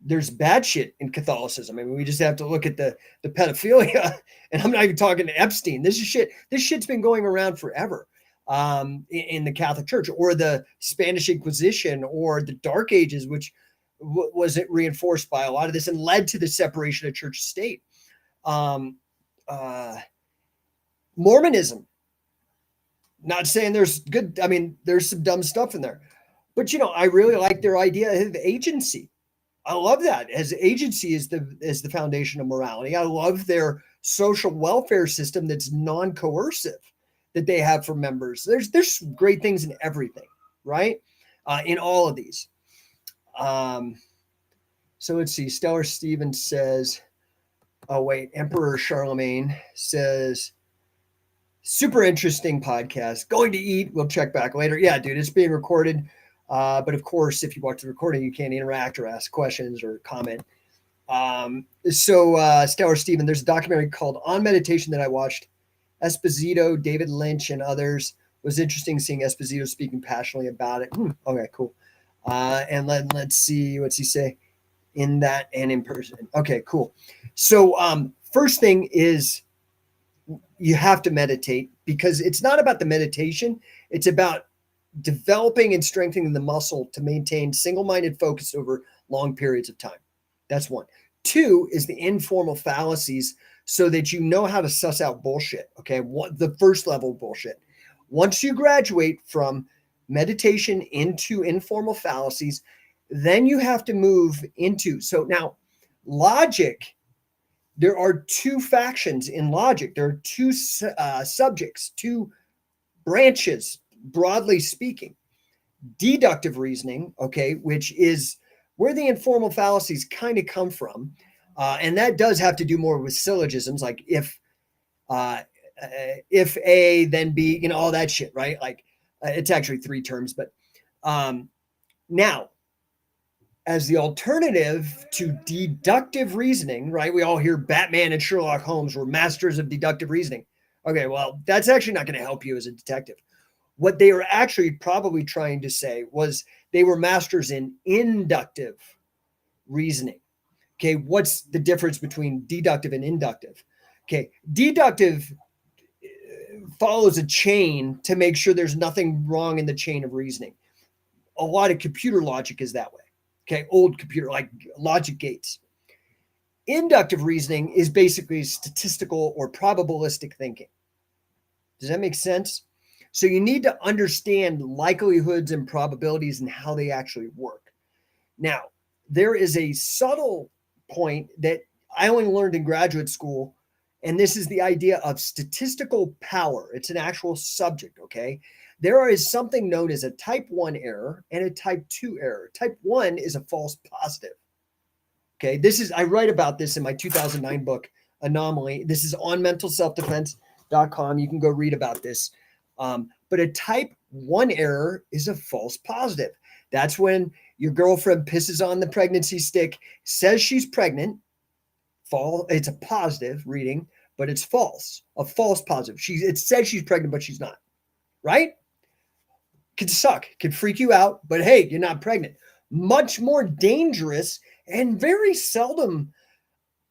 there's bad shit in Catholicism. I mean, we just have to look at the pedophilia, and I'm not even talking to Epstein. This is shit. This shit's been going around forever in the Catholic Church, or the Spanish Inquisition, or the Dark Ages, which was it reinforced by a lot of this and led to the separation of church state. Um, Mormonism. Not saying there's good. I mean, there's some dumb stuff in there, but I really like their idea of agency. I love that, as agency is the foundation of morality. I love their social welfare system that's non-coercive that they have for members. There's great things in everything, right? In all of these. So let's see. Stellar Stevens says, oh wait, Emperor Charlemagne says, super interesting podcast. Going to eat. We'll check back later. Yeah, dude, it's being recorded. But of course, if you watch the recording, you can't interact or ask questions or comment. Stellar Steven, there's a documentary called On Meditation that I watched. Esposito, David Lynch, and others. It was interesting seeing Esposito speaking passionately about it. Okay, cool. And let's see, what's he say in that and in person. Okay, cool. So first thing is you have to meditate, because it's not about the meditation. It's about developing and strengthening the muscle to maintain single-minded focus over long periods of time. That's one. Two is the informal fallacies, so that you know how to suss out bullshit. Okay. The first level of bullshit. Once you graduate from meditation into informal fallacies, then you have to move into, so now logic, there are two factions in logic. There are two subjects, two branches, broadly speaking. Deductive reasoning, okay, which is where the informal fallacies kind of come from. And that does have to do more with syllogisms, like if A, then B, all that shit, right? Like it's actually three terms, but now, as the alternative to deductive reasoning, right? We all hear Batman and Sherlock Holmes were masters of deductive reasoning. Okay, well, that's actually not going to help you as a detective. What they were actually probably trying to say was they were masters in inductive reasoning. Okay, what's the difference between deductive and inductive? Okay, deductive follows a chain to make sure there's nothing wrong in the chain of reasoning. A lot of computer logic is that way. Okay, old computer, like logic gates. Inductive reasoning is basically statistical or probabilistic thinking. Does that make sense? So you need to understand likelihoods and probabilities and how they actually work. Now, there is a subtle point that I only learned in graduate school, and this is the idea of statistical power. It's an actual subject, okay? There is something known as a type 1 error and a type 2 error. Type 1 is a false positive. Okay, I write about this in my 2009 book, Anomaly. This is on mentalselfdefense.com. You can go read about this. But a type 1 error is a false positive. That's when your girlfriend pisses on the pregnancy stick, says she's pregnant. It's a positive reading, but it's false. A false positive. It says she's pregnant, but she's not. Right? Could suck. Could freak you out. But hey, you're not pregnant. Much more dangerous and very seldom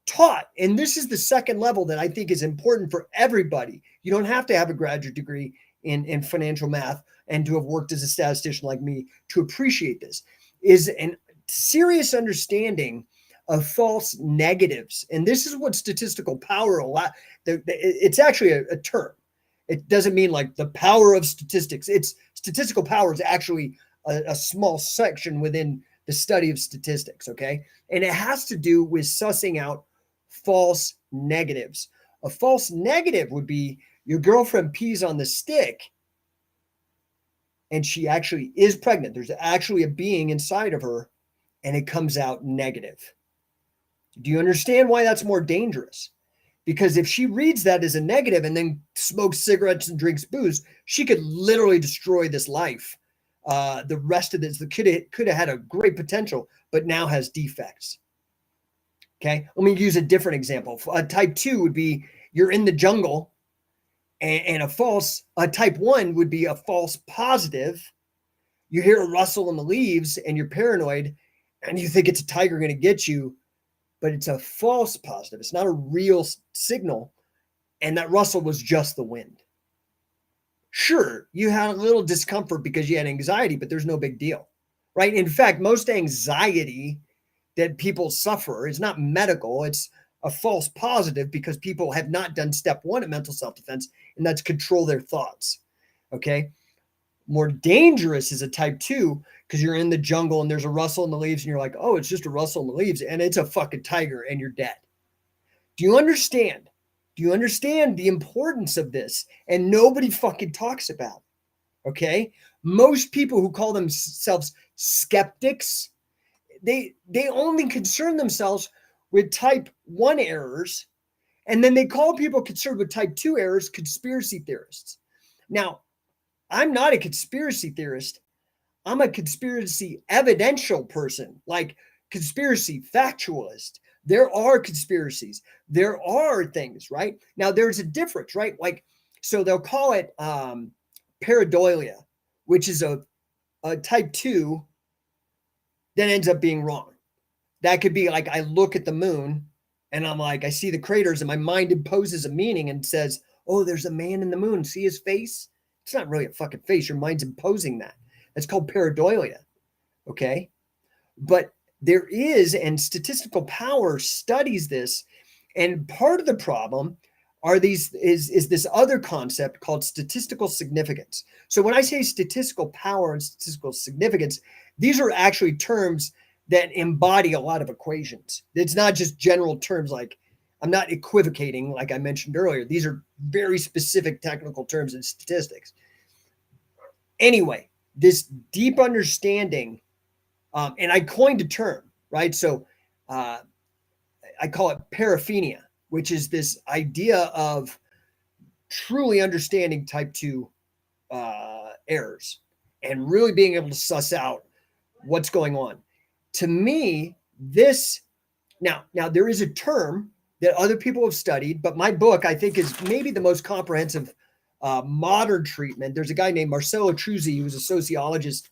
taught. And this is the second level that I think is important for everybody. You don't have to have a graduate degree in financial math and to have worked as a statistician like me to appreciate this, is a serious understanding of false negatives. And this is what statistical power it's actually a term. It doesn't mean like the power of statistics. It's statistical power is actually a small section within the study of statistics, okay? And it has to do with sussing out false negatives. A false negative would be your girlfriend pees on the stick, and she actually is pregnant. There's actually a being inside of her, and it comes out negative. Do you understand why that's more dangerous? Because if she reads that as a negative and then smokes cigarettes and drinks booze, she could literally destroy this life. The rest of this, the kid could have had a great potential, but now has defects. Okay, let me use a different example. Type 2 would be you're in the jungle, and a type 1 would be a false positive. You hear a rustle in the leaves and you're paranoid and you think it's a tiger going to get you, but it's a false positive. It's not a real signal. And that rustle was just the wind. Sure, you had a little discomfort because you had anxiety, but there's no big deal, right? In fact, most anxiety that people suffer is not medical. It's a false positive because people have not done step 1 of mental self-defense, and that's control their thoughts. Okay. More dangerous is a type 2 because you're in the jungle and there's a rustle in the leaves and you're like, oh, it's just a rustle in the leaves and it's a fucking tiger and you're dead. Do you understand? Do you understand the importance of this? And nobody fucking talks about it. Okay. Most people who call themselves skeptics, they only concern themselves with type 1 errors, and then they call people concerned with type 2 errors conspiracy theorists. Now, I'm not a conspiracy theorist. I'm a conspiracy evidential person, like conspiracy factualist. There are conspiracies. There are things, right? Now, there's a difference, right? Like, so they'll call it pareidolia, which is a type 2 that ends up being wrong. That could be like, I look at the moon and I'm like, I see the craters and my mind imposes a meaning and says, oh, there's a man in the moon. See his face? It's not really a fucking face. Your mind's imposing that. That's called pareidolia. Okay. But there is, and statistical power studies this. And part of the problem are these is this other concept called statistical significance. So when I say statistical power and statistical significance, these are actually terms that embody a lot of equations. It's not just general terms like, I'm not equivocating like I mentioned earlier. These are very specific technical terms in statistics. Anyway, this deep understanding, and I coined a term, right? So I call it paraphenia, which is this idea of truly understanding type 2 errors and really being able to suss out what's going on. To me, this, now there is a term that other people have studied, but my book, I think, is maybe the most comprehensive modern treatment. There's a guy named Marcello Truzzi, who was a sociologist,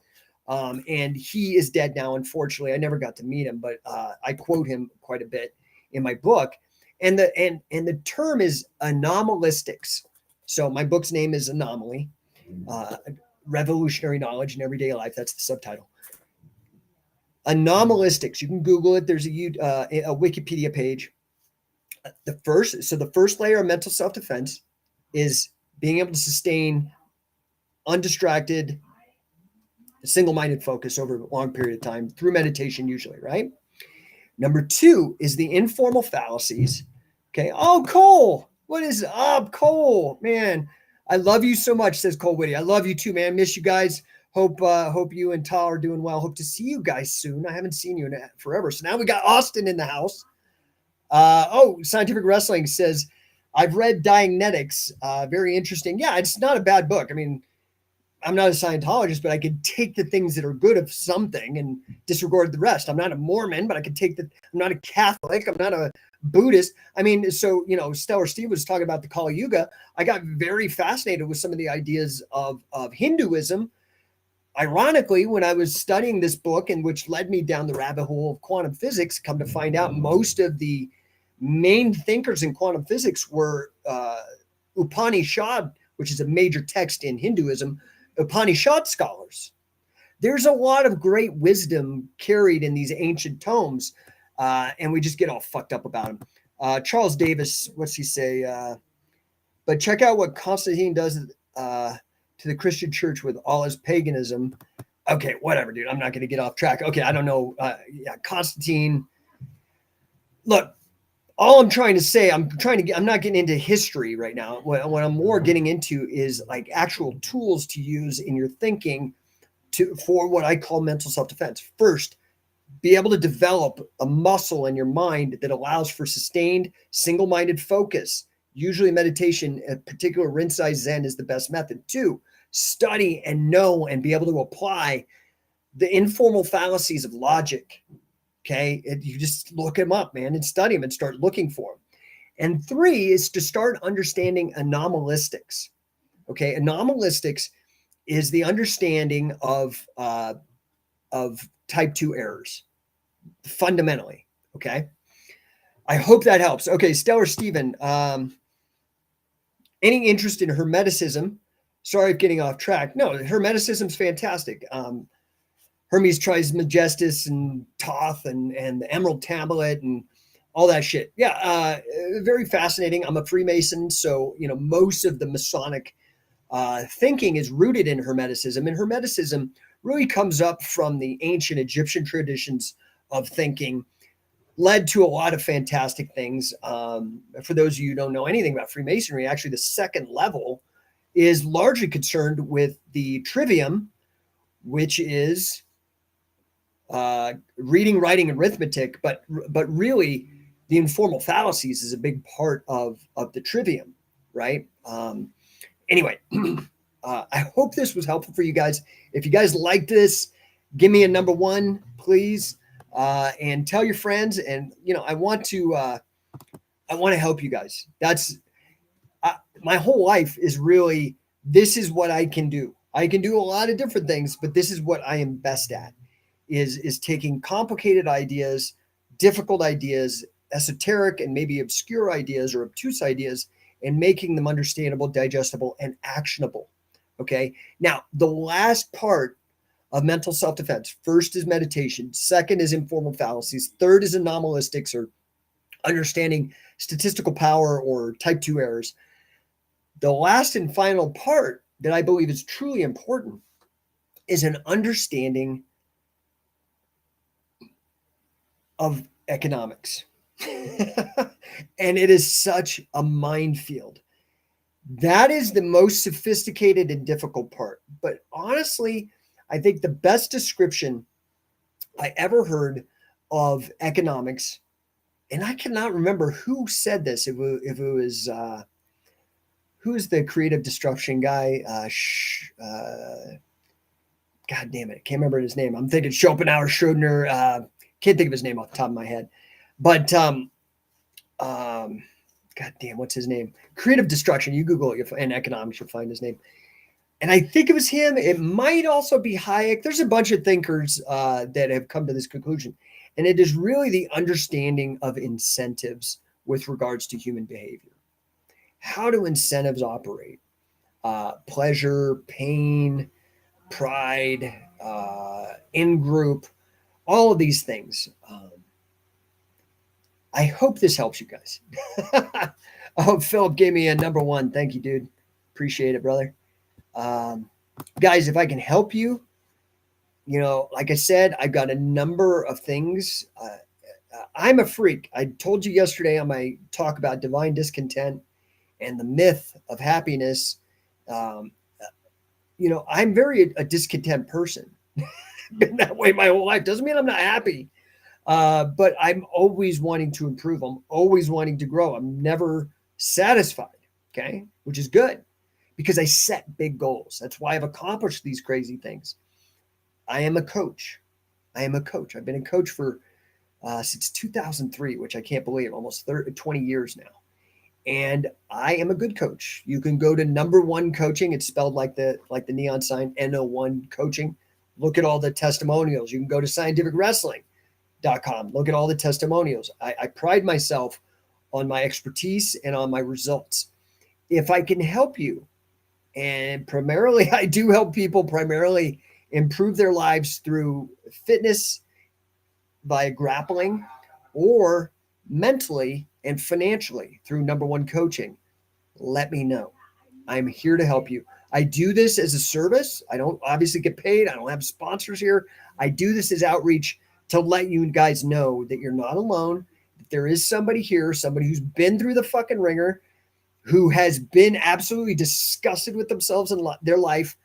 and he is dead now, unfortunately. I never got to meet him, but I quote him quite a bit in my book. And the term is anomalistics. So my book's name is Anomaly, Revolutionary Knowledge in Everyday Life. That's the subtitle. Anomalistics. You can Google it. There's a Wikipedia page. The first layer of mental self-defense is being able to sustain undistracted, single-minded focus over a long period of time through meditation, usually, right? Number 2 is the informal fallacies. Okay. Oh, Cole, what is up, Cole? Man, I love you so much, says Cole Whitty. I love you too, man. Miss you guys. Hope you and Tal are doing well. Hope to see you guys soon. I haven't seen you in forever. So now we got Austin in the house. Scientific Wrestling says, I've read Dianetics. Very interesting. Yeah, it's not a bad book. I mean, I'm not a Scientologist, but I could take the things that are good of something and disregard the rest. I'm not a Mormon, but I could take I'm not a Catholic. I'm not a Buddhist. I mean, so, Stellar Steve was talking about the Kali Yuga. I got very fascinated with some of the ideas of Hinduism. Ironically, when I was studying this book, and which led me down the rabbit hole of quantum physics, come to find out most of the main thinkers in quantum physics were Upanishad, which is a major text in Hinduism, Upanishad scholars. There's a lot of great wisdom carried in these ancient tomes, and we just get all fucked up about them. Charles Davis, what's he say? But check out what Constantine does to the Christian church with all his paganism. Okay, whatever, dude. I'm not going to get off track. Okay, I don't know. Constantine. Look, all I'm trying to say, I'm not getting into history right now. What I'm more getting into is like actual tools to use in your thinking for what I call mental self-defense. First, be able to develop a muscle in your mind that allows for sustained single-minded focus. Usually meditation, in particular rinse zen, is the best method. Two, study and know and be able to apply the informal fallacies of logic. Okay, you just look them up, man, and study them and start looking for them. And three is to start understanding anomalistics. Okay, anomalistics is the understanding of type 2 errors fundamentally. Okay, I hope that helps. Okay, Stellar Stephen, any interest in Hermeticism? Sorry if getting off track. No, Hermeticism's fantastic. Hermes Trismegistus and Thoth and the Emerald Tablet and all that shit. Yeah, very fascinating. I'm a Freemason, so most of the Masonic thinking is rooted in Hermeticism, and Hermeticism really comes up from the ancient Egyptian traditions of thinking, led to a lot of fantastic things. For those of you who don't know anything about Freemasonry, actually the second level is largely concerned with the trivium, which is reading, writing, and arithmetic, but really the informal fallacies is a big part of the trivium, right? Anyway, I hope this was helpful for you guys. If you guys like this, give me a number one, please, and tell your friends. And I want to help you guys. That's my whole life is really, this is what I can do. I can do a lot of different things, but this is what I am best at. Is taking complicated ideas, difficult ideas, esoteric and maybe obscure ideas or obtuse ideas, and making them understandable, digestible, and actionable. Okay. Now, the last part of mental self-defense, first is meditation, second is informal fallacies, third is anomalistics or understanding statistical power or type 2 errors. The last and final part that I believe is truly important is an understanding of economics. And it is such a minefield. That is the most sophisticated and difficult part. But honestly, I think the best description I ever heard of economics, and I cannot remember who said this, if it was who's the creative destruction guy? God damn it, I can't remember his name. I'm thinking Schopenhauer, Schrodner. Can't think of his name off the top of my head. But God damn, what's his name? Creative destruction. You Google it in economics, you'll find his name. And I think it was him. It might also be Hayek. There's a bunch of thinkers that have come to this conclusion. And it is really the understanding of incentives with regards to human behavior. How do incentives operate? Pleasure, pain, pride, in-group, all of these things. I hope this helps you guys. Oh, Philip gave me a number one. Thank you, dude. Appreciate it, brother. Guys, if I can help you, like I said, I've got a number of things. I'm a freak. I told you yesterday on my talk about divine discontent and the myth of happiness. I'm very a discontent person. Been that way my whole life. Doesn't mean I'm not happy. But I'm always wanting to improve. I'm always wanting to grow. I'm never satisfied. Okay. Which is good because I set big goals. That's why I've accomplished these crazy things. I am a coach. I've been a coach for since 2003, which I can't believe, almost 20 years now. And I am a good coach. You can go to No1 Coaching. It's spelled like the neon sign, No1 Coaching. Look at all the testimonials. You can go to scientificwrestling.com. Look at all the testimonials. I pride myself on my expertise and on my results. If I can help you, and primarily I do help people primarily improve their lives through fitness by grappling or mentally and financially through No1 Coaching, let me know. I'm here to help you. I do this as a service. I don't obviously get paid. I don't have sponsors here. I do this as outreach to let you guys know that you're not alone There is somebody here, somebody who's been through the fucking ringer, who has been absolutely disgusted with themselves and their life,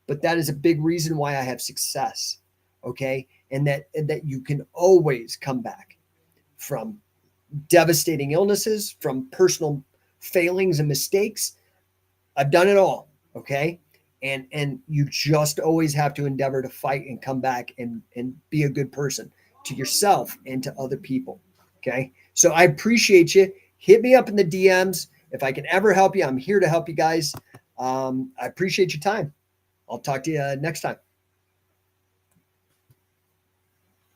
but that is a big reason why I have success. Okay, and that you can always come back from devastating illnesses, from personal failings and mistakes. I've done it all. Okay, and you just always have to endeavor to fight and come back and be a good person to yourself and to other people. Okay, so I appreciate you. Hit me up in the DMs if I can ever help you. I'm here to help you guys. I appreciate your time. I'll talk to you next time.